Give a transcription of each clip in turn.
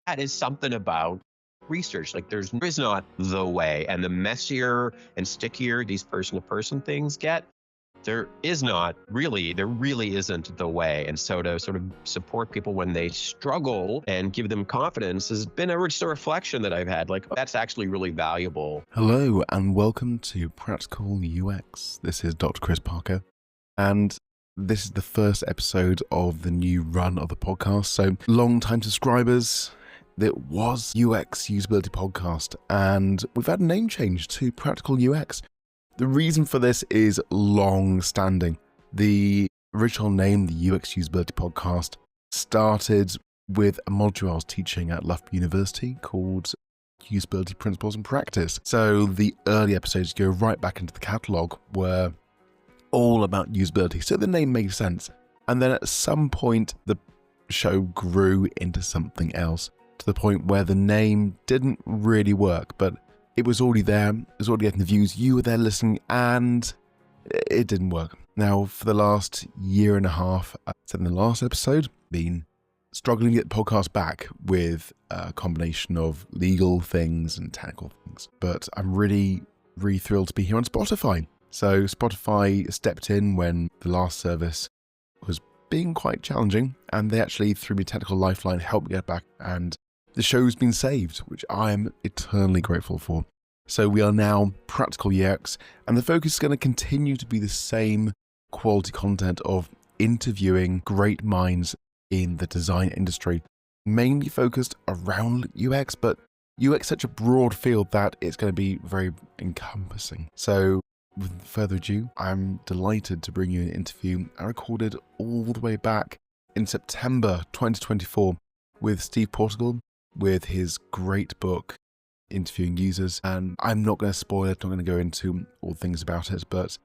that is something about research. Like there is not the way. And the messier and stickier these person to person things get, there really isn't the way. And so to sort of support people when they struggle and give them confidence has been just a reflection that I've had. Like, that's actually really valuable. Hello and welcome to Practical UX. This is Dr. Chris Parker, and this is the first episode of the new run of the podcast. So, long-time subscribers, it was UX Usability Podcast, and we've had a name change to Practical UX. The reason for this is long-standing. The original name, the UX Usability Podcast, started with a module I was teaching at Loughborough University called Usability Principles and Practice. So the early episodes go right back into the catalogue were all about usability. So the name made sense. And then at some point, the show grew into something else to the point where the name didn't really work, but it was already there. It was already getting the views. You were there listening, and it didn't work. Now, for the last year and a half, I said in the last episode, been struggling to get the podcast back with a combination of legal things and technical things. But I'm really, really thrilled to be here on Spotify. So Spotify stepped in when the last service was being quite challenging, and they actually, through me technical lifeline, helped me get back, and the show's been saved, which I am eternally grateful for. So we are now Practical UX, and the focus is going to continue to be the same quality content of interviewing great minds in the design industry, mainly focused around UX, but UX is such a broad field that it's going to be very encompassing. So with further ado, I'm delighted to bring you an interview I recorded all the way back in September 2024 with Steve Portigal, with his great book, Interviewing Users. And I'm not going to spoil it, not going to go into all things about it, but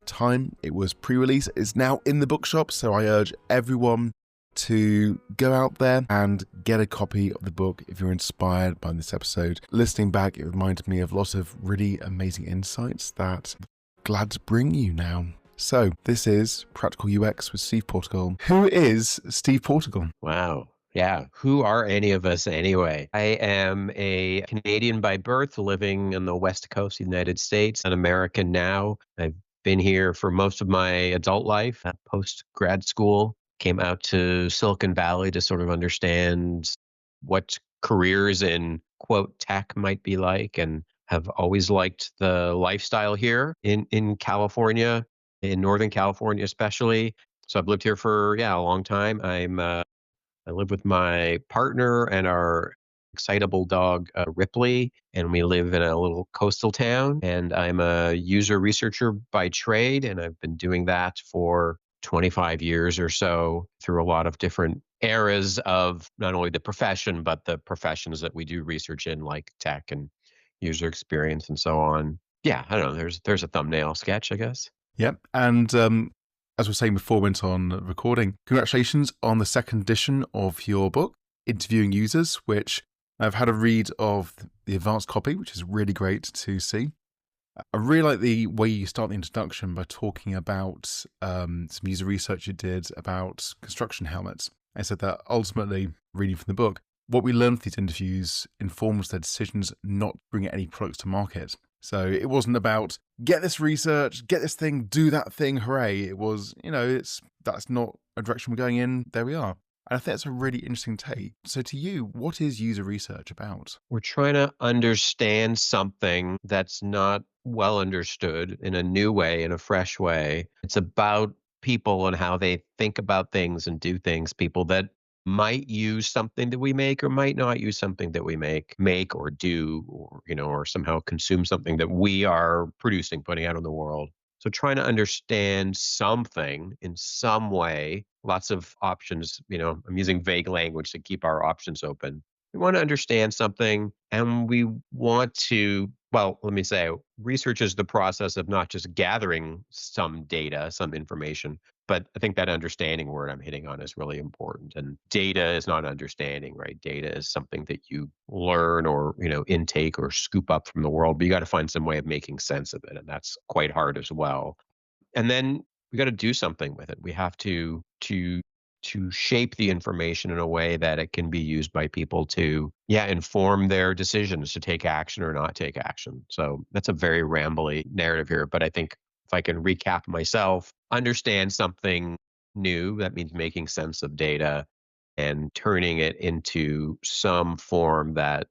it was pre-release, it's now in the bookshop, so I urge everyone to go out there and get a copy of the book if you're inspired by this episode. Listening back, it reminded me of lots of really amazing insights that I'm glad to bring you now. So this is Practical UX with Steve Portigal. Who is Steve Portigal? Wow. Yeah. Who are any of us anyway? I am a Canadian by birth, living on the West Coast of the United States, an American now. I've been here for most of my adult life. Post-grad school, came out to Silicon Valley to sort of understand what careers in, quote, tech might be like, and have always liked the lifestyle here in California, in Northern California especially. So I've lived here for, a long time. I live with my partner and our excitable dog, Ripley, and we live in a little coastal town. And I'm a user researcher by trade, and I've been doing that for 25 years or so through a lot of different eras of not only the profession, but the professions that we do research in, like tech and user experience and so on. Yeah, I don't know. There's a thumbnail sketch, I guess. Yep. And as we were saying before we went on recording, congratulations on the second edition of your book, Interviewing Users, which I've had a read of the advanced copy, which is really great to see. I really like the way you start the introduction by talking about some user research you did about construction helmets. I said that ultimately, reading from the book, what we learn from these interviews informs their decisions not to bring any products to market. So it wasn't about get this research, get this thing, do that thing, hooray. It was, that's not a direction we're going in. There we are. And I think that's a really interesting take. So to you, what is user research about? We're trying to understand something that's not well understood in a new way, in a fresh way. It's about people and how they think about things and do things, people that might use something that we make or might not use something that we make or do, or, or somehow consume something that we are producing, putting out in the world. So trying to understand something in some way, lots of options, I'm using vague language to keep our options open. We want to understand something, and we want to, well, let me say, research is the process of not just gathering some data, some information, but I think that understanding word I'm hitting on is really important. And data is not understanding, right? Data is something that you learn or, intake or scoop up from the world, but you got to find some way of making sense of it. And that's quite hard as well. And then we got to do something with it. We have to to shape the information in a way that it can be used by people to, yeah, inform their decisions to take action or not take action. So that's a very rambly narrative here, but I think if I can recap myself, understand something new, that means making sense of data and turning it into some form that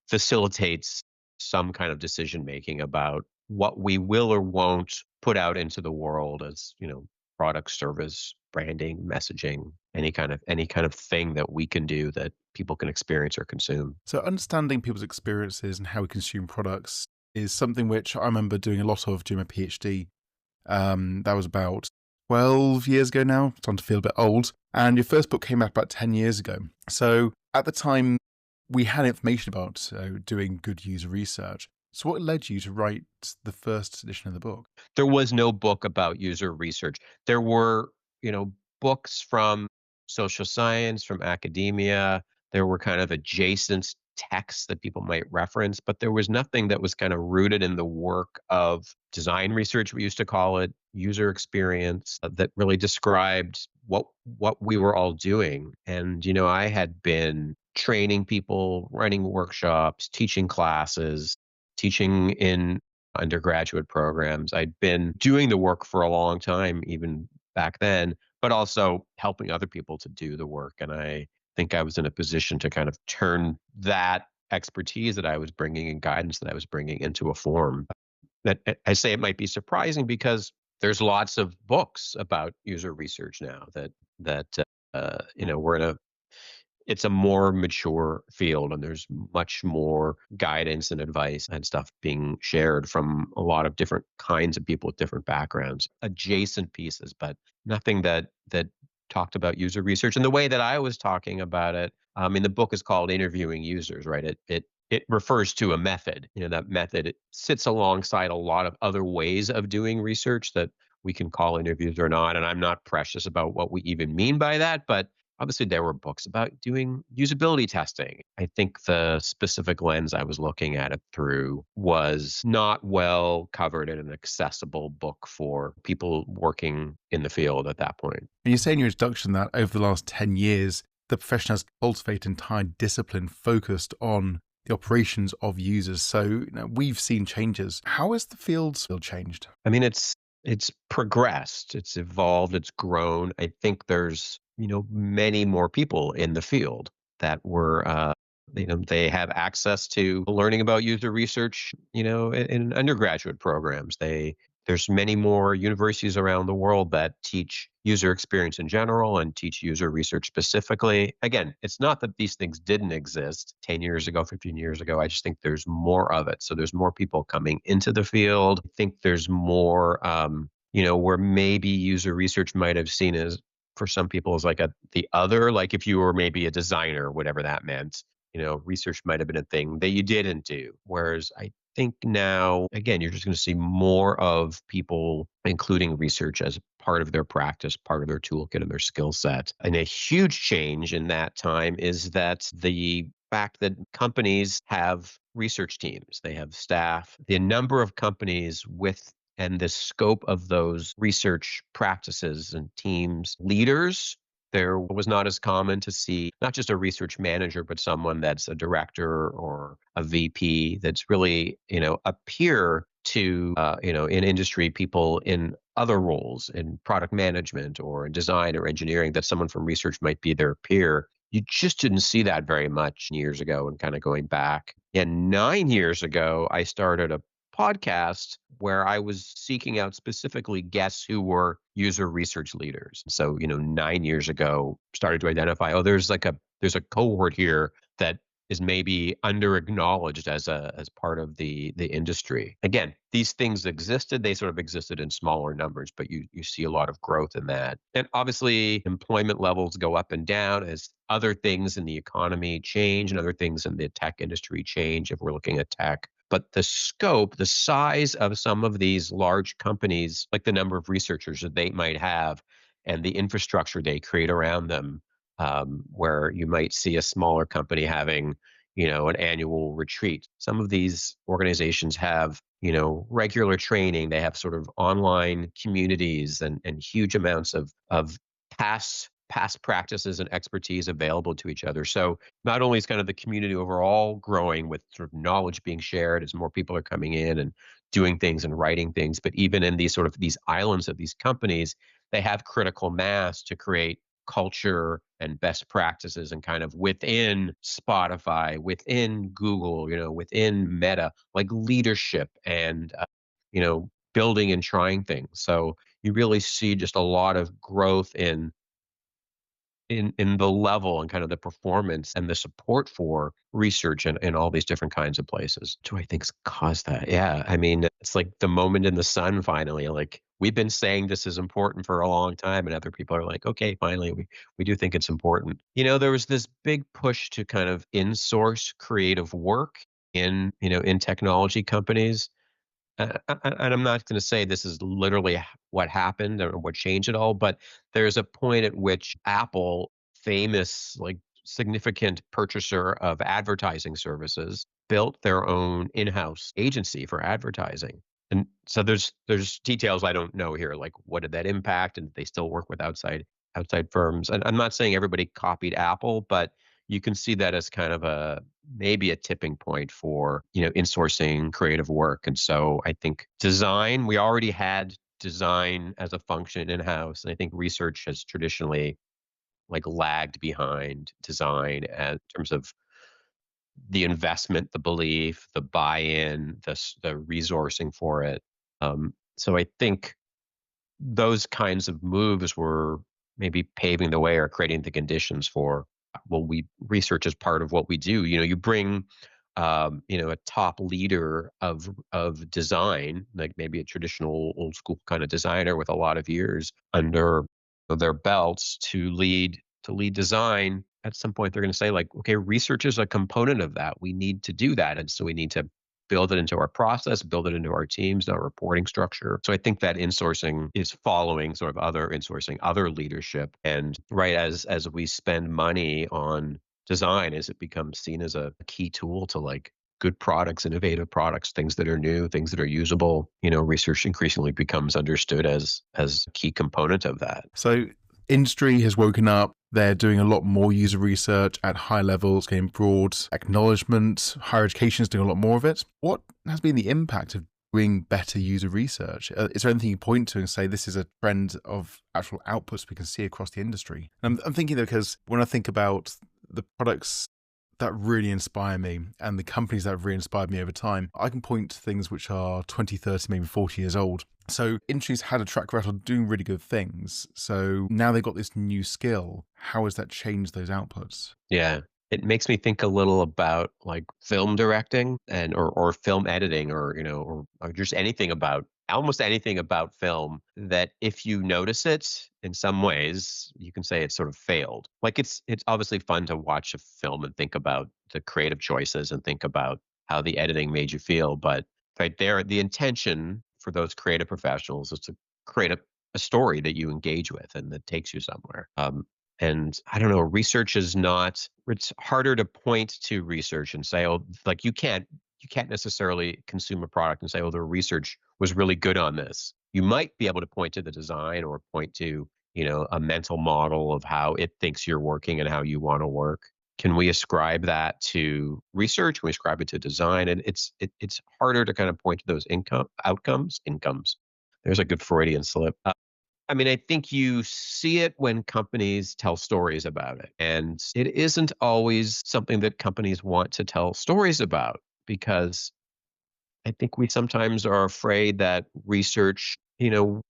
facilitates some kind of decision making about what we will or won't put out into the world as, product, service, branding, messaging, any kind of thing that we can do that people can experience or consume. So, understanding people's experiences and how we consume products is something which I remember doing a lot of during my PhD. That was about 12 years ago now. Starting to feel a bit old. And your first book came out about 10 years ago. So, at the time, we had information about doing good user research. So, what led you to write the first edition of the book? There was no book about user research. There were, books from social science, from academia. There were kind of adjacent texts that people might reference, but there was nothing that was kind of rooted in the work of design research, we used to call it, user experience, that really described what we were all doing. And, I had been training people, running workshops, teaching classes, teaching in undergraduate programs. I'd been doing the work for a long time, even back then, but also helping other people to do the work. And I think I was in a position to kind of turn that expertise that I was bringing and guidance that I was bringing into a form that I say it might be surprising because there's lots of books about user research now that we're in a it's a more mature field and there's much more guidance and advice and stuff being shared from a lot of different kinds of people with different backgrounds, adjacent pieces, but nothing that talked about user research and the way that I was talking about it. I mean, the book is called Interviewing Users, right? It refers to a method. That method, it sits alongside a lot of other ways of doing research that we can call interviews or not. And I'm not precious about what we even mean by that, but obviously, there were books about doing usability testing. I think the specific lens I was looking at it through was not well covered in an accessible book for people working in the field at that point. And you say in your introduction that over the last 10 years, the profession has cultivated an entire discipline focused on the operations of users. So we've seen changes. How has the field changed? I mean, it's progressed, it's evolved, it's grown. I think there's many more people in the field that were they have access to learning about user research in undergraduate programs. There's many more universities around the world that teach user experience in general and teach user research specifically. Again, it's not that these things didn't exist 10 years ago, 15 years ago. I just think there's more of it. So there's more people coming into the field. I think there's more where maybe user research might have seen as for some people as like the other, like if you were maybe a designer, whatever that meant, research might have been a thing that you didn't do. Whereas I think now, again, you're just going to see more of people including research as part of their practice, part of their toolkit and their skill set. And a huge change in that time is that the fact that companies have research teams, they have staff, the number of companies with and the scope of those research practices and teams leaders, there was not as common to see not just a research manager, but someone that's a director or a VP that's really, a peer to, in industry people in other roles in product management or in design or engineering, that someone from research might be their peer. You just didn't see that very much years ago and kind of going back. And 9 years ago, I started a podcast where I was seeking out specifically guests who were user research leaders. So, 9 years ago, started to identify, there's a cohort here that is maybe under acknowledged as part of the industry. Again, these things existed, they sort of existed in smaller numbers, but you see a lot of growth in that. And obviously employment levels go up and down as other things in the economy change and other things in the tech industry change if we're looking at tech. But the scope, the size of some of these large companies, like the number of researchers that they might have and the infrastructure they create around them, where you might see a smaller company having, an annual retreat. Some of these organizations have, regular training. They have sort of online communities and huge amounts of tasks past practices and expertise available to each other. So not only is kind of the community overall growing with sort of knowledge being shared as more people are coming in and doing things and writing things, but even in these sort of these islands of these companies, they have critical mass to create culture and best practices and kind of within Spotify, within Google, within Meta, like leadership and building and trying things. So you really see just a lot of growth in the level and kind of the performance and the support for research in all these different kinds of places. Do I think's caused that? Yeah. I mean, it's like the moment in the sun finally. Like we've been saying this is important for a long time, and other people are like, okay, finally we do think it's important. There was this big push to kind of insource creative work in technology companies. And I'm not going to say this is literally what happened or what changed it all, but there's a point at which Apple, famous, like significant purchaser of advertising services, built their own in-house agency for advertising. And so there's details I don't know here, like what did that impact, and they still work with outside firms. And I'm not saying everybody copied Apple, but you can see that as kind of a maybe a tipping point for insourcing creative work. And so I think design, we already had design as a function in house, and I think research has traditionally like lagged behind design in terms of the investment, the belief, the buy-in, the resourcing for it. So I think those kinds of moves were maybe paving the way or creating the conditions for, well, we research as part of what we do. You bring a top leader of design, like maybe a traditional old school kind of designer with a lot of years under their belts to lead design. At some point they're going to say, like, okay, research is a component of that. We need to do that, and so we need to build it into our process, build it into our teams, our reporting structure. So I think that insourcing is following sort of other insourcing, other leadership. And right as we spend money on design, as it becomes seen as a key tool to like good products, innovative products, things that are new, things that are usable, research increasingly becomes understood as a key component of that. So industry has woken up. They're doing a lot more user research at high levels, getting broad acknowledgement. Higher education is doing a lot more of it. What has been the impact of doing better user research? Is there anything you point to and say this is a trend of actual outputs we can see across the industry? And I'm thinking that because when I think about the products that really inspire me and the companies that have really inspired me over time, I can point to things which are 20, 30, maybe 40 years old. So industry's had a track record of doing really good things. So now they've got this new skill. How has that changed those outputs? Yeah. It makes me think a little about like film directing or film editing or just almost anything about film that if you notice it in some ways, you can say it's sort of failed. Like it's obviously fun to watch a film and think about the creative choices and think about how the editing made you feel. But right there, the intention for those creative professionals is to create a story that you engage with and that takes you somewhere. And I don't know, research is not, it's harder to point to research and say, oh, like you can't necessarily consume a product and say, oh, the research was really good on this. You might be able to point to the design or point to, a mental model of how it thinks you're working and how you want to work. Can we ascribe that to research? Can we ascribe it to design? And it's harder to kind of point to those incomes. There's a good Freudian slip. I mean, I think you see it when companies tell stories about it. And it isn't always something that companies want to tell stories about because I think we sometimes are afraid that research,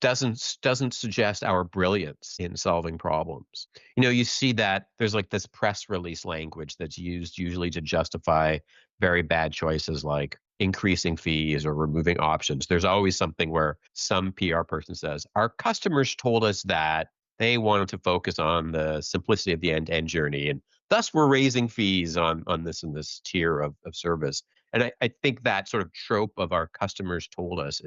doesn't suggest our brilliance in solving problems. You see that there's like this press release language that's used usually to justify very bad choices like increasing fees or removing options. There's always something where some PR person says, our customers told us that they wanted to focus on the simplicity of the end-to-end journey, and thus we're raising fees on this and this tier of service. And I think that sort of trope of our customers told us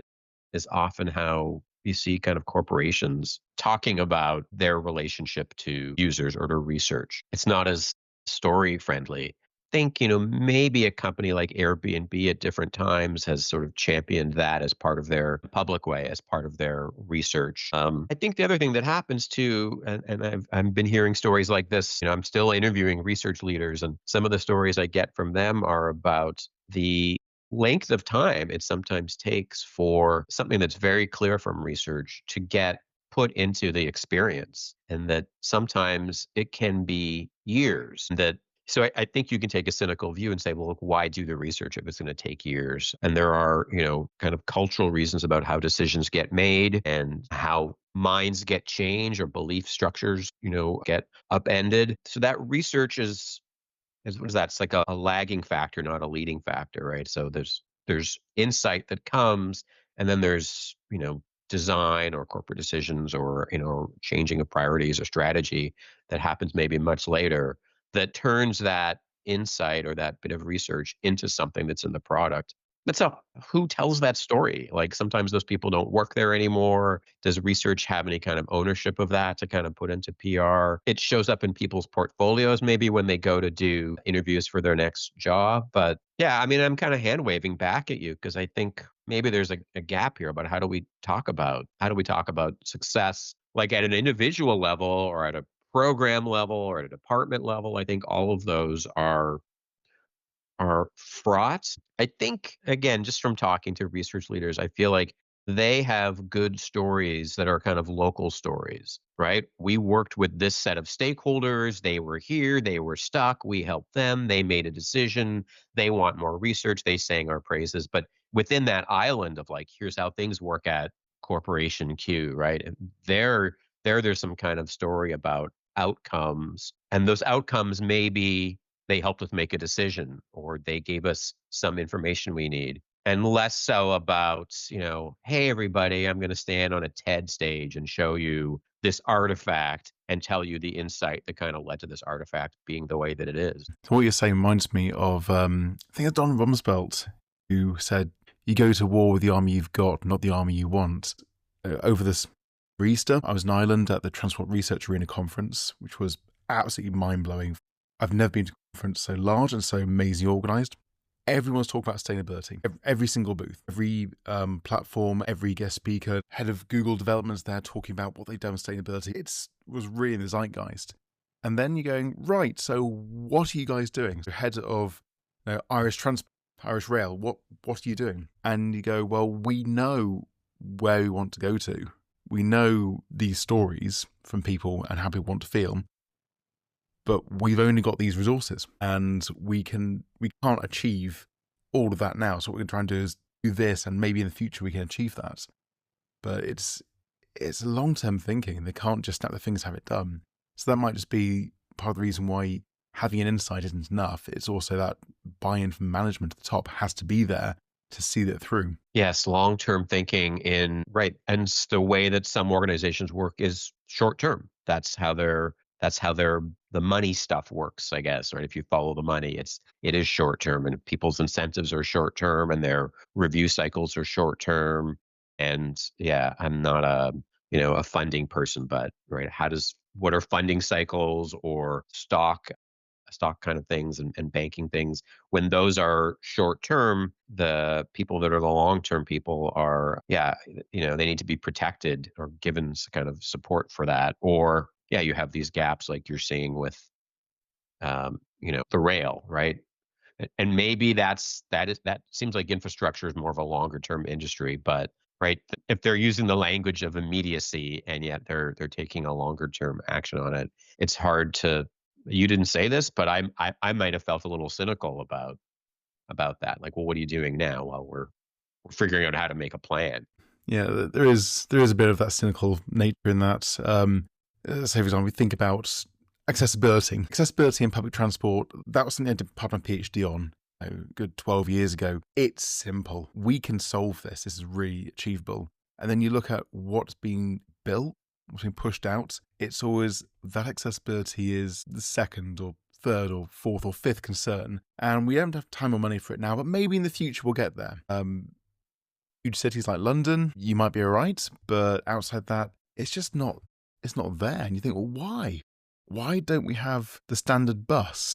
is often how you see kind of corporations talking about their relationship to users or to research. It's not as story friendly. think, maybe a company like Airbnb at different times has sort of championed that as part of their public way, as part of their research. I think the other thing that happens too, and I've been hearing stories like this, I'm still interviewing research leaders, and some of the stories I get from them are about the length of time it sometimes takes for something that's very clear from research to get put into the experience, and that sometimes it can be years that so I think you can take a cynical view and say, well, look, why do the research if it's going to take years? And there are, kind of cultural reasons about how decisions get made and how minds get changed or belief structures, get upended. So that research is what is that? It's like a lagging factor, not a leading factor, right? So there's insight that comes, and then there's design or corporate decisions or changing of priorities or strategy that happens maybe much later that turns that insight or that bit of research into something that's in the product. But so who tells that story? Like sometimes those people don't work there anymore. Does research have any kind of ownership of that to kind of put into PR? It shows up in people's portfolios maybe when they go to do interviews for their next job. But yeah, I mean, I'm kind of hand waving back at you because I think maybe there's a gap here about how do we talk about success like at an individual level or at a program level or at a department level. I think all of those are fraught. I think, again, just from talking to research leaders, I feel like they have good stories that are kind of local stories, right? We worked with this set of stakeholders. They were here, they were stuck. We helped them. They made a decision. They want more research. They sang our praises. But within that island of like, here's how things work at Corporation Q, right? And there's some kind of story about outcomes. And those outcomes may be they helped us make a decision or they gave us some information we need, and less so about, hey, everybody, I'm going to stand on a TED stage and show you this artifact and tell you the insight that kind of led to this artifact being the way that it is. So what you're saying reminds me of, I think it's Don Rumsfeld, who said, you go to war with the army you've got, not the army you want. Over this Easter, I was in Ireland at the Transport Research Arena conference, which was absolutely mind-blowing. I've never been to a conference so large and so amazingly organised. Everyone's talking about sustainability. Every single booth, every platform, every guest speaker, head of Google developments there talking about what they've done with sustainability. It was really in the zeitgeist. And then you're going, right, so what are you guys doing? So head of Irish Transport, Irish Rail, what are you doing? And you go, well, we know where we want to go to. We know these stories from people and how people want to feel. But we've only got these resources and we can't achieve all of that now. So what we're going to try and do is do this, and maybe in the future we can achieve that. But it's long-term thinking. They can't just snap their fingers and have it done. So that might just be part of the reason why having an insight isn't enough. It's also that buy-in from management at the top has to be there to see that through. Yes, long-term thinking right. And the way that some organizations work is short-term. That's how the money stuff works, I guess, right? If you follow the money, it is short-term, and people's incentives are short-term and their review cycles are short-term. And yeah, I'm not a funding person, but right, what are funding cycles or stock kind of things and banking things, when those are short term, the people that are the long term people are, they need to be protected or given some kind of support for that. Or yeah, you have these gaps like you're seeing with the rail, right? And maybe that seems like infrastructure is more of a longer term industry, but right, if they're using the language of immediacy and yet they're taking a longer term action on it, it's hard to. You didn't say this, but I might have felt a little cynical about that. Like, well, what are you doing now while we're figuring out how to make a plan? Yeah, there is a bit of that cynical nature in that. Say, for example, we think about accessibility in public transport. That was something I did part of my PhD on a good 12 years ago. It's simple. We can solve this. This is really achievable. And then you look at what's being built, what's being pushed out. It's always that accessibility is the second or third or fourth or fifth concern. And we don't have time or money for it now, but maybe in the future we'll get there. Huge cities like London, you might be all right, but outside that, it's not there. And you think, well, why? Why don't we have the standard bus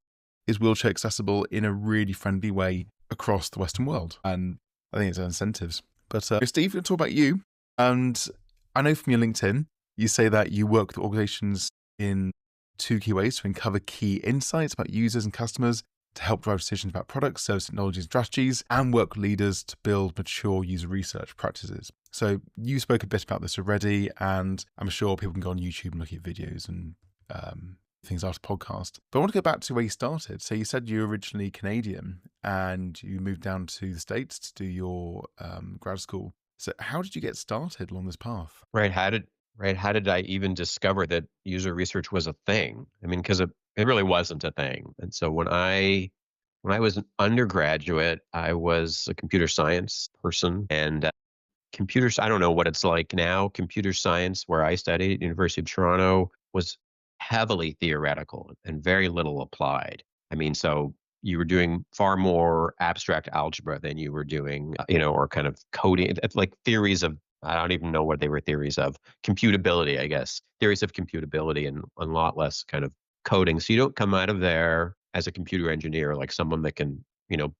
is wheelchair accessible in a really friendly way across the Western world. And I think it's our incentives. But Steve, let's talk about you. And I know from your LinkedIn, you say that you work with organizations in two key ways to uncover key insights about users and customers, to help drive decisions about products, service technologies, and strategies, and work with leaders to build mature user research practices. So you spoke a bit about this already, and I'm sure people can go on YouTube and look at videos and things after podcast. But I want to go back to where you started. So you said you were originally Canadian and you moved down to the States to do your grad school. So how did you get started along this path? Right. How did I even discover that user research was a thing? I mean, because it really wasn't a thing. And so when I was an undergraduate, I was a computer science person, and computers, I don't know what it's like now. Computer science, where I studied at University of Toronto, was heavily theoretical and very little applied. I mean, so you were doing far more abstract algebra than you were doing, or kind of coding, like theories of, I don't even know what they were theories of, computability, I guess, theories of computability, and a lot less kind of coding. So you don't come out of there as a computer engineer, like someone that can,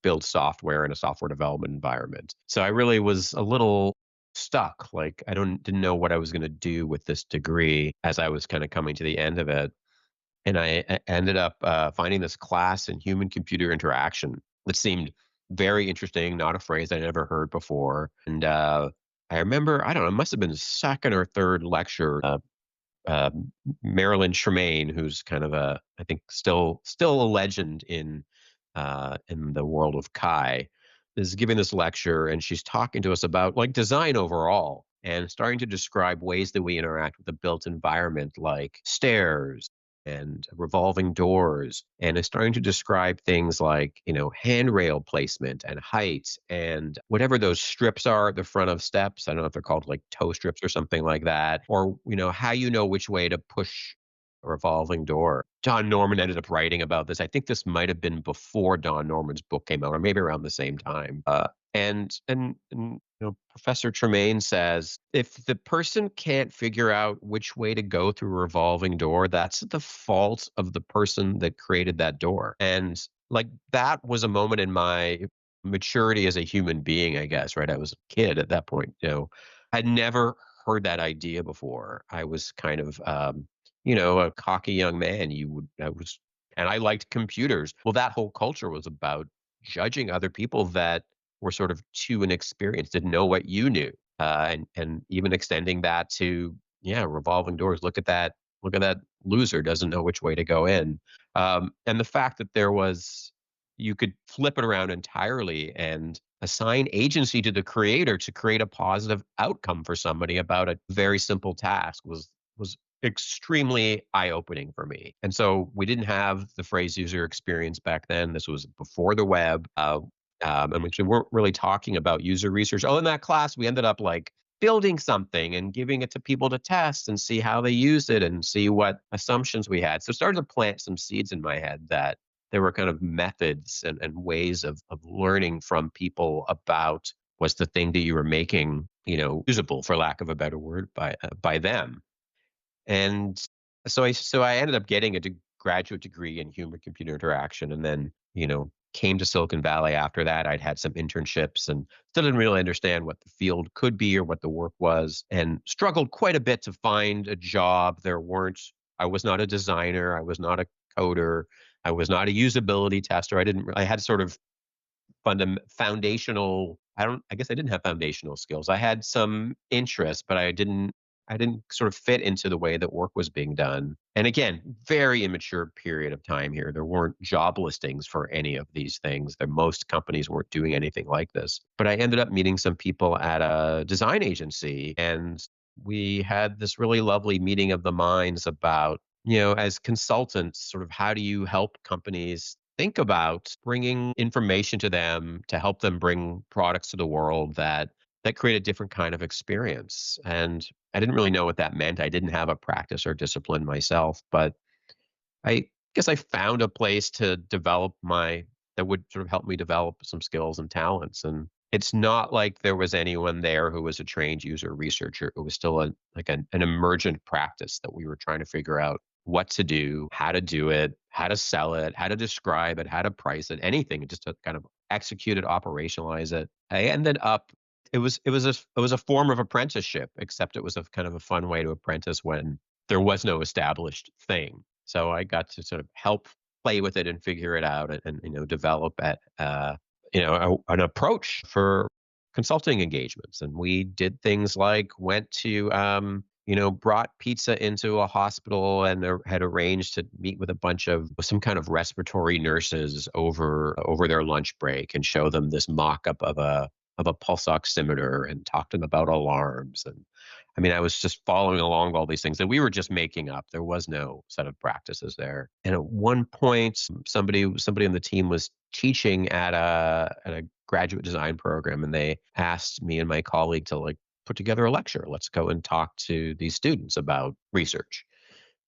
build software in a software development environment. So I really was a little stuck. Like I didn't know what I was going to do with this degree as I was kind of coming to the end of it. And I ended up finding this class in human computer interaction that seemed very interesting, not a phrase I'd ever heard before. And I remember, I don't know, it must have been second or third lecture. Uh, Marilyn Tremaine, who's kind of I think still a legend in the world of Kai, is giving this lecture, and she's talking to us about like design overall and starting to describe ways that we interact with the built environment, like stairs and revolving doors, and is starting to describe things like, handrail placement and height and whatever those strips are at the front of steps. I don't know if they're called like toe strips or something like that, or how which way to push a revolving door. Don Norman ended up writing about this. I think this might have been before Don Norman's book came out, or maybe around the same time. And Professor Tremaine says if the person can't figure out which way to go through a revolving door, that's the fault of the person that created that door. And like that was a moment in my maturity as a human being, I guess. Right, I was a kid at that point. I'd never heard that idea before. I was kind of a cocky young man. And I liked computers. Well, that whole culture was about judging other people that were sort of too inexperienced, didn't know what you knew, and even extending that to revolving doors. Look at that loser doesn't know which way to go in, and the fact that you could flip it around entirely and assign agency to the creator to create a positive outcome for somebody about a very simple task was extremely eye-opening for me. And so we didn't have the phrase user experience back then. This was before the web. And we weren't really talking about user research. Oh, in that class, we ended up like building something and giving it to people to test and see how they used it and see what assumptions we had. So it started to plant some seeds in my head that there were kind of methods and ways of learning from people about was the thing that you were making, usable, for lack of a better word, by them. And so I ended up getting a graduate degree in human computer interaction, and then, came to Silicon Valley after that. I'd had some internships and still didn't really understand what the field could be or what the work was, and struggled quite a bit to find a job. I was not a designer. I was not a coder. I was not a usability tester. I had sort of foundational, I guess I didn't have foundational skills. I had some interest, but I didn't sort of fit into the way that work was being done. And again, very immature period of time here. There weren't job listings for any of these things. Most companies weren't doing anything like this. But I ended up meeting some people at a design agency, and we had this really lovely meeting of the minds about, as consultants, sort of how do you help companies think about bringing information to them to help them bring products to the world that create a different kind of experience. And I didn't really know what that meant. I didn't have a practice or discipline myself, but I guess I found a place to that would sort of help me develop some skills and talents. And it's not like there was anyone there who was a trained user researcher. It was still an emergent practice that we were trying to figure out what to do, how to do it, how to sell it, how to describe it, how to price it, anything, just to kind of execute it, operationalize it. I ended up it was a form of apprenticeship, except it was a kind of a fun way to apprentice when there was no established thing. So I got to sort of help play with it and figure it out and develop an approach for consulting engagements. And we did things like went to brought pizza into a hospital and had arranged to meet with a bunch of some kind of respiratory nurses over their lunch break and show them this mock-up of a pulse oximeter and talk to them about alarms. And I mean, I was just following along all these things that we were just making up. There was no set of practices there. And at one point, somebody on the team was teaching at a graduate design program, and they asked me and my colleague to like put together a lecture. Let's go and talk to these students about research.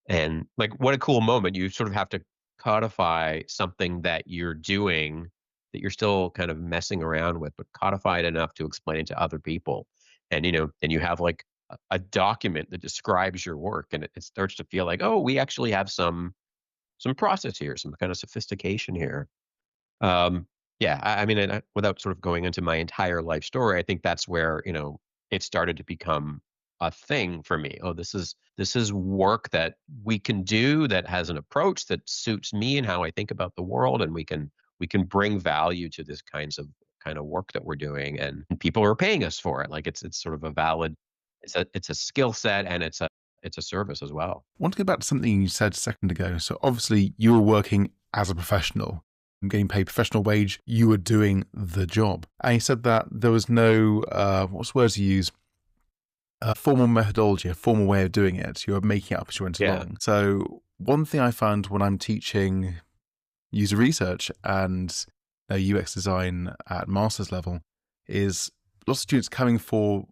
And like, what a cool moment. You sort of have to codify something that you're doing that you're still kind of messing around with, but codify it enough to explain it to other people. And you have like a document that describes your work, and it starts to feel like, oh, we actually have some process here, some kind of sophistication here. Um, yeah, I mean, without sort of going into my entire life story, I think that's where it started to become a thing for me. Oh, this is work that we can do that has an approach that suits me and how I think about the world, and we can bring value to this kind of work that we're doing, and people are paying us for it. Like it's sort of a valid, it's a skill set, and it's a service as well. I want to go back to something you said a second ago. So obviously you were working as a professional, getting paid professional wage. You were doing the job. And you said that there was no, what's the words you use? Formal methodology, a formal way of doing it. You were making it up as you went Yeah. along. So one thing I found when I'm teaching user research and UX design at master's level is lots of students coming for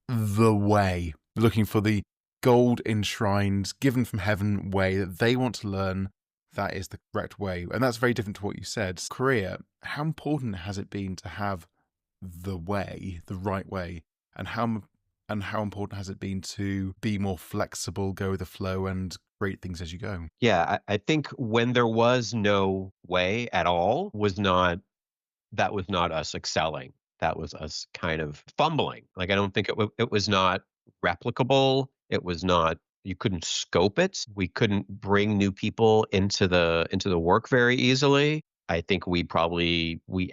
the way, looking for the gold enshrined, given from heaven way that they want to learn that is the correct way. And that's very different to what you said. Career, how important has it been to have the way, the right way? And how important has it been to be more flexible, go with the flow, and create things as you go? Yeah, I think when there was no way at all that was not us excelling. That was us kind of fumbling. Like, I don't think it was not replicable. It was not, you couldn't scope it. We couldn't bring new people into the work very easily. I think we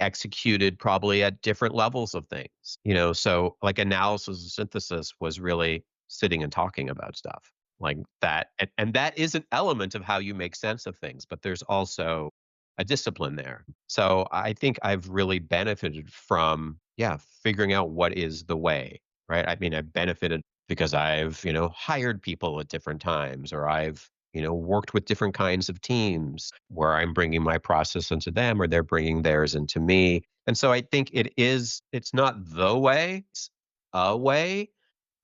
executed probably at different levels of things. So like analysis and synthesis was really sitting and talking about stuff like that. And that is an element of how you make sense of things, but there's also a discipline there. So I think I've really benefited from, yeah, figuring out what is the way, right? I mean, I've benefited because I've, hired people at different times, or I've, worked with different kinds of teams where I'm bringing my process into them or they're bringing theirs into me. And so I think it's not the way, it's a way.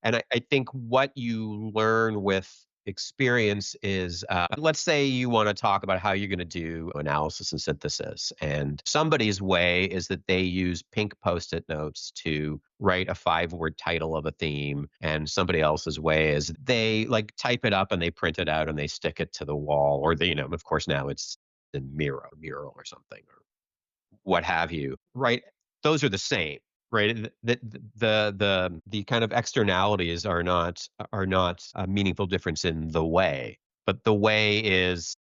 And I think what you learn with experience is, let's say you want to talk about how you're going to do analysis and synthesis. And somebody's way is that they use pink Post-it notes to write a 5-word title of a theme. And somebody else's way is they like type it up and they print it out and they stick it to the wall. Or they, of course, now it's the mural or something, or what have you, right? Those are the same, right? The kind of externalities are not a meaningful difference in the way, but the way is,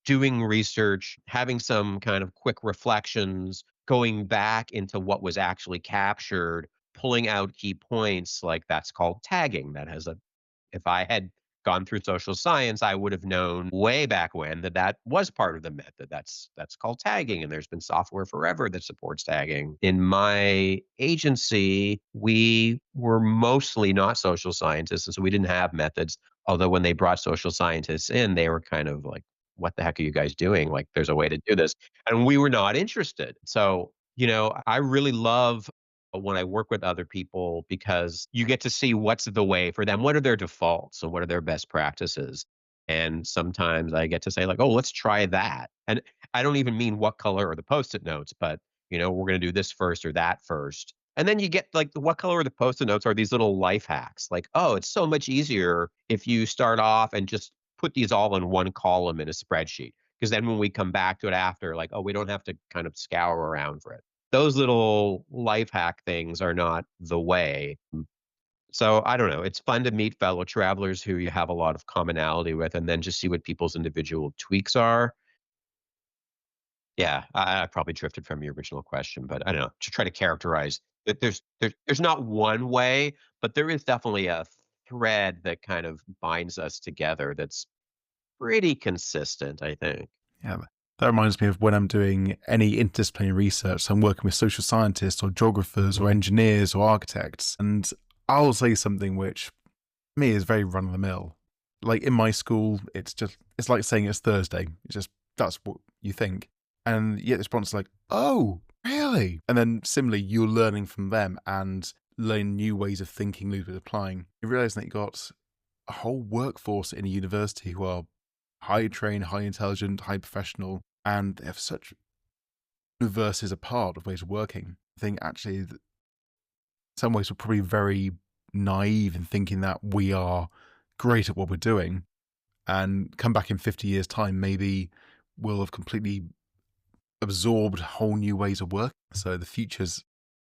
doing research, having some kind of quick reflections, going back into what was actually captured, pulling out key points, like that's called tagging. That has a If I had gone through social science, I would have known way back when that was part of the method. That's called tagging, and there's been software forever that supports tagging. In my agency, we were mostly not social scientists, and so we didn't have methods. Although when they brought social scientists in, they were kind of like, "What the heck are you guys doing? Like, there's a way to do this," and we were not interested. So, I really love when I work with other people because you get to see what's the way for them. What are their defaults and what are their best practices? And sometimes I get to say like, oh, let's try that. And I don't even mean what color or the post-it notes, but we're going to do this first or that first. And then you get like what color are the post-it notes are these little life hacks. Like, oh, it's so much easier if you start off and just put these all in one column in a spreadsheet. Because then when we come back to it after, like, oh, we don't have to kind of scour around for it. Those little life hack things are not the way. So I don't know. It's fun to meet fellow travelers who you have a lot of commonality with, and then just see what people's individual tweaks are. Yeah, I probably drifted from your original question, but I don't know, to try to characterize that there's not one way, but there is definitely a thread that kind of binds us together that's pretty consistent, I think. Yeah, that reminds me of when I'm doing any interdisciplinary research. So I'm working with social scientists or geographers or engineers or architects, and I'll say something which me is very run of the mill. Like in my school, it's like saying it's Thursday. It's just that's what you think, and yet the response is like, "Oh, really?" And then similarly, you're learning from them and learning new ways of thinking, new ways of applying. You realise that you got a whole workforce in a university who are highly trained, highly intelligent, highly professional, and they have such universes apart of ways of working. I think actually, in some ways, we're probably very naive in thinking that we are great at what we're doing, and come back in 50 years' time, maybe we'll have completely absorbed whole new ways of working. So the future's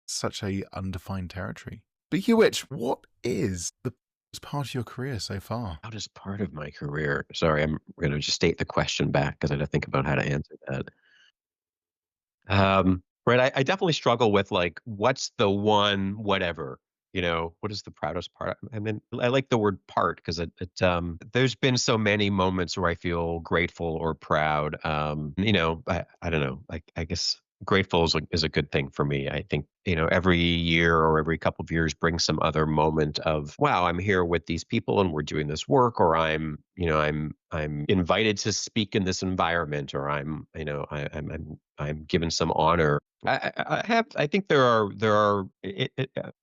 such a undefined territory. Speaking of which, what is the best part of your career so far? How does part of my career sorry, I'm gonna just state the question back because I had to think about how to answer that. Right, I definitely struggle with, like, what's the one whatever, what is the proudest part? I mean, I like the word part because there's been so many moments where I feel grateful or proud. I don't know, I guess grateful is a good thing for me. I think, every year or every couple of years brings some other moment of, wow, I'm here with these people and we're doing this work, or I'm invited to speak in this environment, or I'm given some honor. I think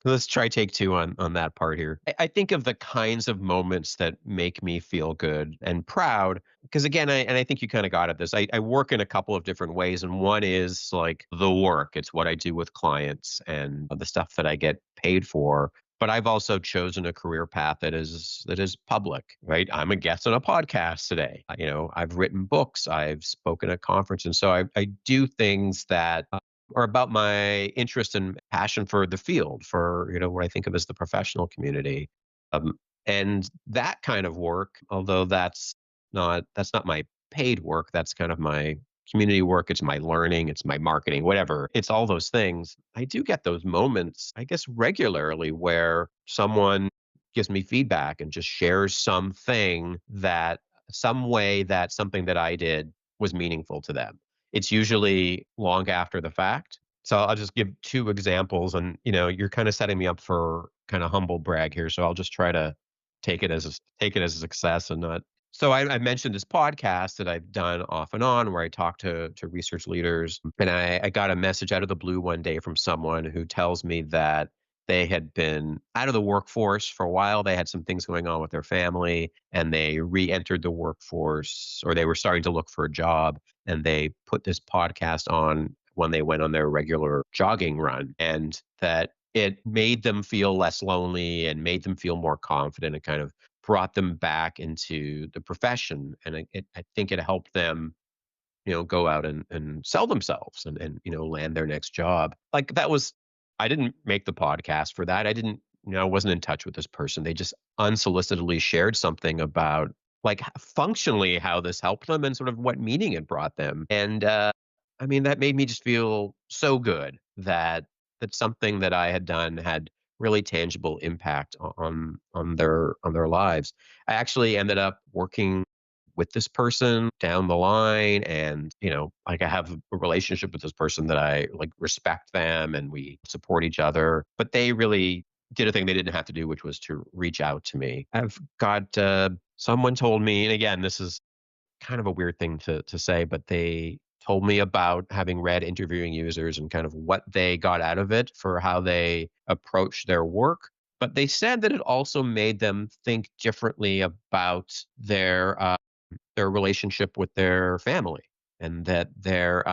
let's try take two on that part here. I think of the kinds of moments that make me feel good and proud because again, I think you kind of got at this. I work in a couple of different ways, and one is like the work. It's what I do with clients and the stuff that I get paid for. But I've also chosen a career path that is public, right? I'm a guest on a podcast today. I've written books, I've spoken at conferences, and so I do things that are about my interest and passion for the field, for what I think of as the professional community. Um, and that kind of work, although that's not my paid work, that's kind of my community work, it's my learning, it's my marketing, whatever. It's all those things. I do get those moments, I guess, regularly where someone gives me feedback and just shares some way that something that I did was meaningful to them. It's usually long after the fact. So I'll just give two examples, and you're kind of setting me up for kind of humble brag here. So I'll just try to take it as a success and not. So I mentioned this podcast that I've done off and on, where I talk to research leaders, and I got a message out of the blue one day from someone who tells me that they had been out of the workforce for a while. They had some things going on with their family, and they re-entered the workforce, or they were starting to look for a job, and they put this podcast on when they went on their regular jogging run, and that it made them feel less lonely and made them feel more confident and kind of brought them back into the profession. And I think it helped them, go out and sell themselves and land their next job. Like that was, I didn't make the podcast for that. I didn't, I wasn't in touch with this person. They just unsolicitedly shared something about like functionally how this helped them and sort of what meaning it brought them. And I mean, that made me just feel so good that something that I had done had really tangible impact on their lives. I actually ended up working with this person down the line, and like I have a relationship with this person that I like, respect them, and we support each other, but they really did a thing they didn't have to do, which was to reach out to me. I've got someone told me, and again, this is kind of a weird thing to say, but they told me about having read Interviewing Users and kind of what they got out of it for how they approach their work. But they said that it also made them think differently about their relationship with their family, and that they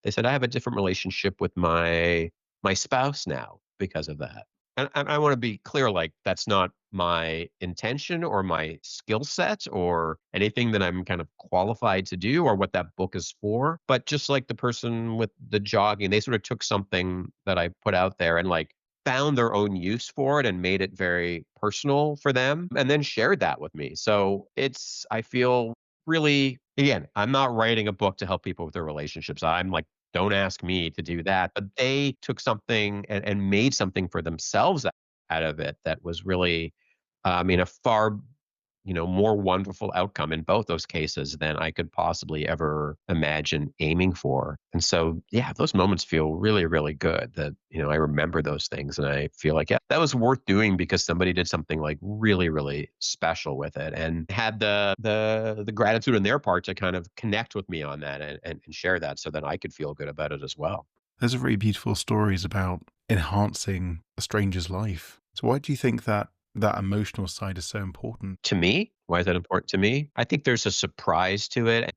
said, I have a different relationship with my spouse now because of that. And I wanna be clear, like, that's not my intention or my skill set or anything that I'm kind of qualified to do or what that book is for, but just like the person with the jogging, they sort of took something that I put out there and, like, found their own use for it and made it very personal for them and then shared that with me. So, it's I feel really again, I'm not writing a book to help people with their relationships. I'm like, don't ask me to do that. But they took something and made something for themselves out of it that was really, I mean, a far, more wonderful outcome in both those cases than I could possibly ever imagine aiming for. And so, yeah, those moments feel really, really good that, I remember those things and I feel like, yeah, that was worth doing because somebody did something like really, really special with it and had the gratitude on their part to kind of connect with me on that and share that so that I could feel good about it as well. Those are very beautiful stories about enhancing a stranger's life. So why do you think that that emotional side is so important? To me, why is that important to me? I think there's a surprise to it.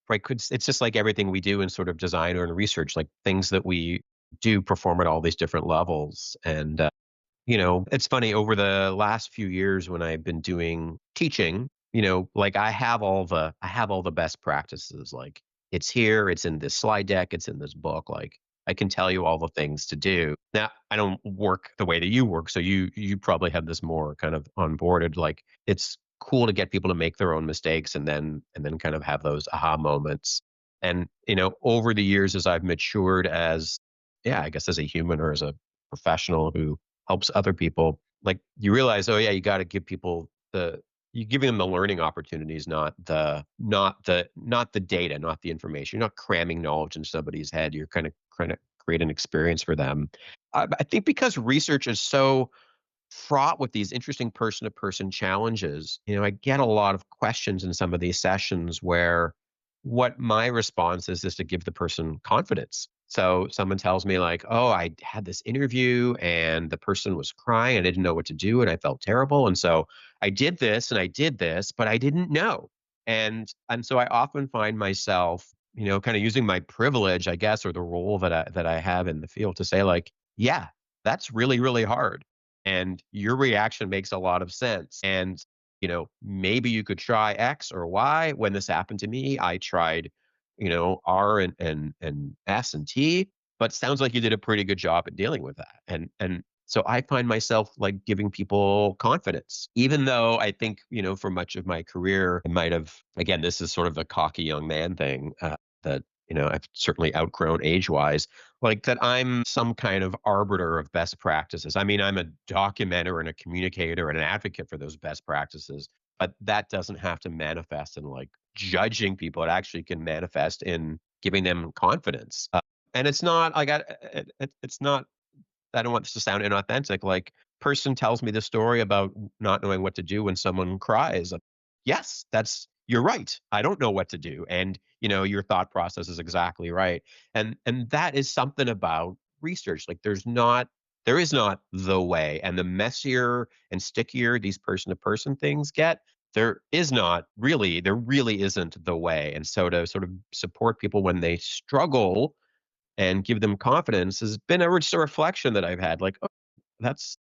Right? 'Cause it's just like everything we do in sort of design or in research, like things that we do perform at all these different levels. And it's funny over the last few years when I've been doing teaching, like I have all the best practices. Like it's here, it's in this slide deck, it's in this book. Like I can tell you all the things to do. Now, I don't work the way that you work, so you probably have this more kind of onboarded. Like it's cool to get people to make their own mistakes and then kind of have those aha moments. And over the years as I've matured as yeah, I guess as a human or as a professional who helps other people, like you realize, oh yeah, you got to give people you giving them the learning opportunities, not the data, not the information. You're not cramming knowledge in somebody's head. You're kind of create an experience for them. I think because research is so fraught with these interesting person to person challenges. I get a lot of questions in some of these sessions where what my response is to give the person confidence. So someone tells me like, "Oh, I had this interview and the person was crying. I didn't know what to do and I felt terrible. And so I did this and I did this, but I didn't know." And so I often find myself, kind of using my privilege, I guess, or the role that I have in the field to say like, "Yeah, that's really really hard and your reaction makes a lot of sense. And, maybe you could try X or Y. When this happened to me, I tried, R and S and T, but sounds like you did a pretty good job at dealing with that. And so I find myself like giving people confidence, even though I think, for much of my career, I might have, again, this is sort of a cocky young man thing that, I've certainly outgrown age wise like that I'm some kind of arbiter of best practices. I mean, I'm a documenter and a communicator and an advocate for those best practices, but that doesn't have to manifest in like judging people. It actually can manifest in giving them confidence. And it's not like it's not I don't want this to sound inauthentic. Like, person tells me the story about not knowing what to do when someone cries. Yes, you're right. I don't know what to do. And, your thought process is exactly right. And that is something about research. Like there is not the way. And the messier and stickier these person to person things get, there really isn't the way. And so to sort of support people when they struggle and give them confidence has been just a reflection that I've had. Like, oh, that's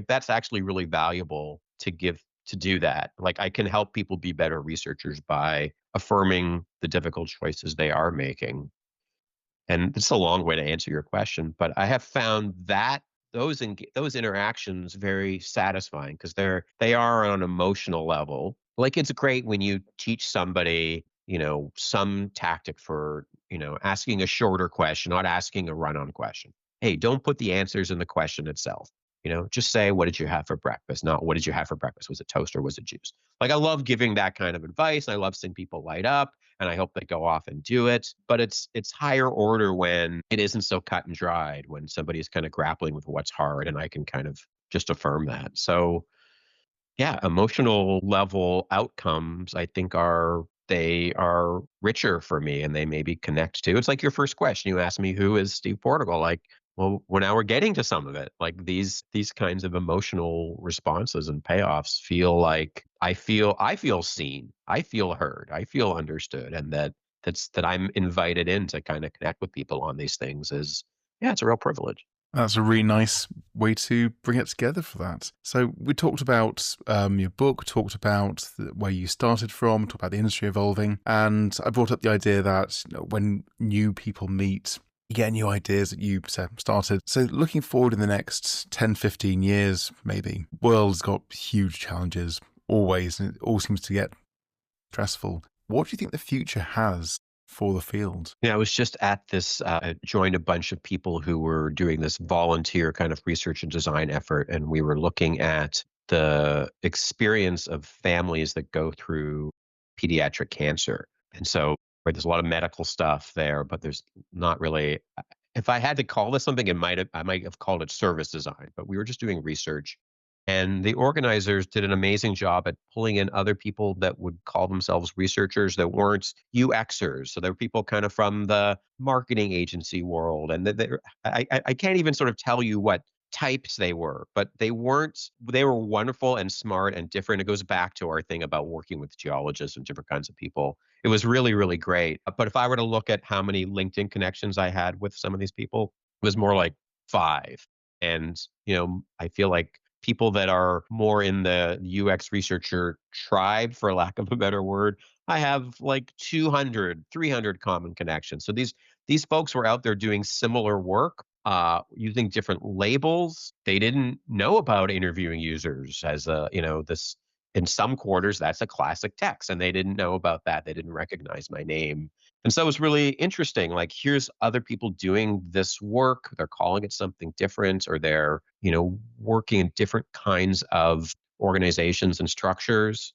that's actually really valuable to do that. Like, I can help people be better researchers by affirming the difficult choices they are making. And it's a long way to answer your question, but I have found that those interactions very satisfying because they are on an emotional level. Like it's great when you teach somebody, some tactic for, asking a shorter question, not asking a run-on question. Hey, don't put the answers in the question itself. Just say, what did you have for breakfast? Not what did you have for breakfast? Was it toast or was it juice? Like I love giving that kind of advice. I love seeing people light up and I hope they go off and do it. But it's higher order when it isn't so cut and dried, when somebody's kind of grappling with what's hard and I can kind of just affirm that. So yeah, emotional level outcomes I think they are richer for me and they maybe connect to. It's like your first question. You asked me who is Steve Portigal? Like, well, now we're getting to some of it. Like these kinds of emotional responses and payoffs feel like I feel seen, I feel heard, I feel understood, and that I'm invited in to kind of connect with people on these things is yeah, it's a real privilege. That's a really nice way to bring it together for that. So we talked about your book, talked about where you started from, talked about the industry evolving, and I brought up the idea that when new people meet, you get new ideas that you started. So looking forward in the next 10, 15 years, maybe, world's got huge challenges always, and it all seems to get stressful. What do you think the future has for the field? Yeah, I was just at this, joined a bunch of people who were doing this volunteer kind of research and design effort, and we were looking at the experience of families that go through pediatric cancer. And so, right, there's a lot of medical stuff there, but there's not really. If I had to call this something, I might have called it service design. But we were just doing research, and the organizers did an amazing job at pulling in other people that would call themselves researchers that weren't UXers. So there were people kind of from the marketing agency world. And I can't even sort of tell you what types they were, but they were wonderful and smart and different. It goes back to our thing about working with geologists and different kinds of people. It was really, really great. But if I were to look at how many LinkedIn connections I had with some of these people, it was more like five. And, I feel like people that are more in the UX researcher tribe, for lack of a better word, I have like 200, 300 common connections. So these folks were out there doing similar work, using different labels. They didn't know about interviewing users as this. In some quarters, that's a classic text, and they didn't know about that. They didn't recognize my name. And so it was really interesting. Like, here's other people doing this work. They're calling it something different, or they're, working in different kinds of organizations and structures.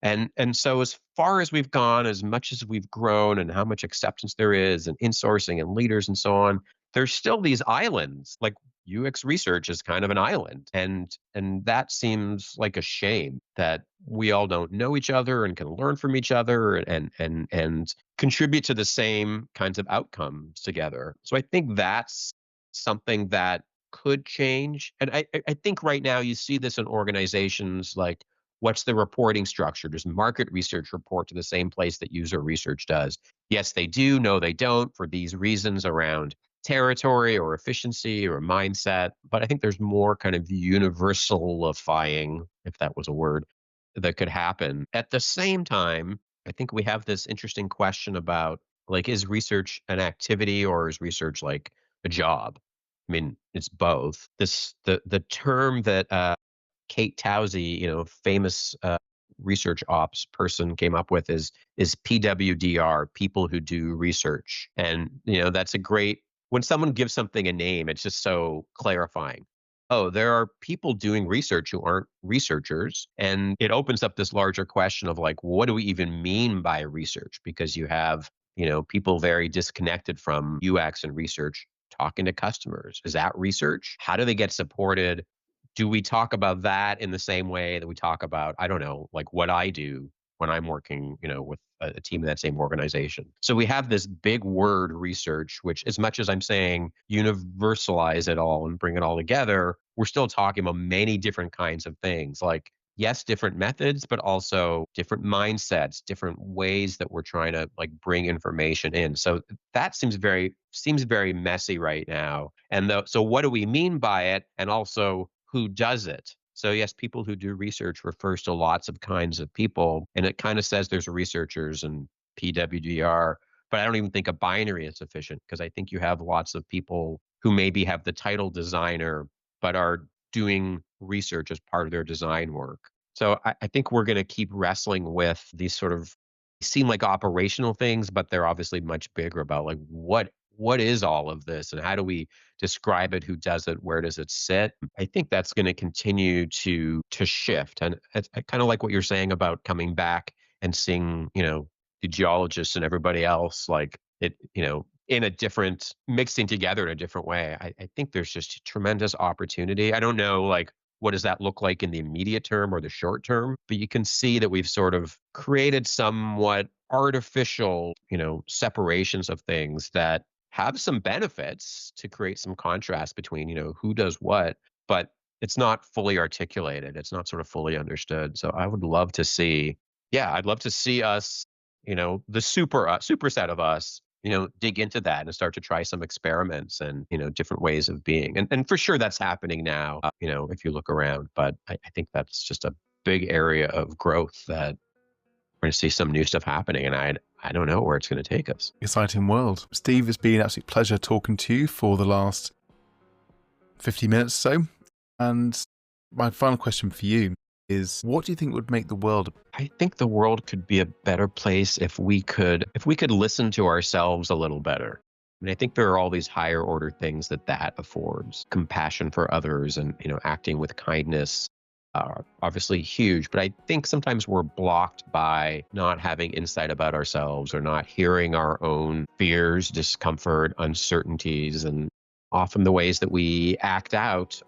And so as far as we've gone, as much as we've grown and how much acceptance there is and insourcing and leaders and so on, there's still these islands. Like UX research is kind of an island. And that seems like a shame that we all don't know each other and can learn from each other and contribute to the same kinds of outcomes together. So I think that's something that could change. And I think right now you see this in organizations like, what's the reporting structure? Does market research report to the same place that user research does? Yes, they do. No, they don't, for these reasons around territory or efficiency or mindset. But I think there's more kind of universalifying, if that was a word, that could happen. At the same time, I think we have this interesting question about, like, is research an activity or is research like a job? I mean, it's both. The term that Kate Towsey, famous research ops person, came up with is PWDR, people who do research. And that's a great, when someone gives something a name, it's just so clarifying. Oh, there are people doing research who aren't researchers. And it opens up this larger question of, like, what do we even mean by research? Because you have, people very disconnected from UX and research talking to customers. Is that research? How do they get supported? Do we talk about that in the same way that we talk about, I don't know, like what I do when I'm working, with a team in that same organization? So we have this big word research, which, as much as I'm saying universalize it all and bring it all together, we're still talking about many different kinds of things. Like, yes, different methods, but also different mindsets, different ways that we're trying to, like, bring information in. So that seems very messy right now. And so what do we mean by it? And also, who does it? So yes, people who do research refers to lots of kinds of people, and it kind of says there's researchers and PWDR, but I don't even think a binary is sufficient, because I think you have lots of people who maybe have the title designer but are doing research as part of their design work. So I think we're going to keep wrestling with these sort of seem like operational things, but they're obviously much bigger about, like, what is all of this and how do we describe it? Who does it? Where does it sit? I think that's going to continue to shift. And I kind of like what you're saying about coming back and seeing, the geologists and everybody else, like it, in a different, mixing together in a different way. I think there's just tremendous opportunity. I don't know, like, what does that look like in the immediate term or the short term? But you can see that we've sort of created somewhat artificial, separations of things that have some benefits to create some contrast between, who does what, but it's not fully articulated. It's not sort of fully understood. So I would love to see, yeah, I'd love to see us, the superset of us, dig into that and start to try some experiments and, different ways of being. And for sure that's happening now, if you look around. But I think that's just a big area of growth that we're going to see some new stuff happening. And I don't know where it's going to take us. Exciting world. Steve, it's been an absolute pleasure talking to you for the last 50 minutes or so. And my final question for you is, what do you think would make the world? I think the world could be a better place if we could listen to ourselves a little better. I mean, I think there are all these higher order things that affords. Compassion for others and, acting with kindness are obviously huge, but I think sometimes we're blocked by not having insight about ourselves or not hearing our own fears, discomfort, uncertainties. And often the ways that we act out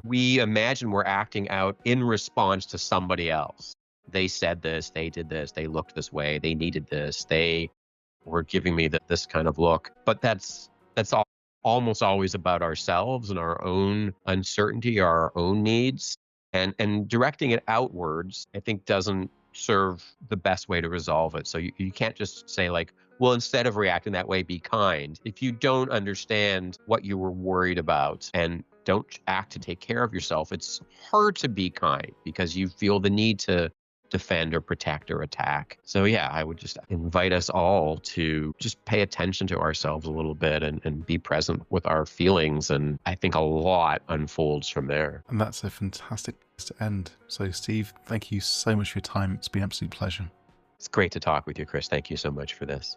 we imagine we're acting out in response to somebody else. They said this, they did this, they looked this way, they needed this, they were giving me this kind of look. But that's almost always about ourselves and our own uncertainty, our own needs. And directing it outwards, I think, doesn't serve the best way to resolve it. So you can't just say like, well, instead of reacting that way, be kind. If you don't understand what you were worried about and don't act to take care of yourself, it's hard to be kind because you feel the need to defend or protect or attack. So yeah, I would just invite us all to just pay attention to ourselves a little bit and be present with our feelings. And I think a lot unfolds from there. And that's a fantastic place to end. So Steve, thank you so much for your time. It's been an absolute pleasure. It's great to talk with you, Chris. Thank you so much for this.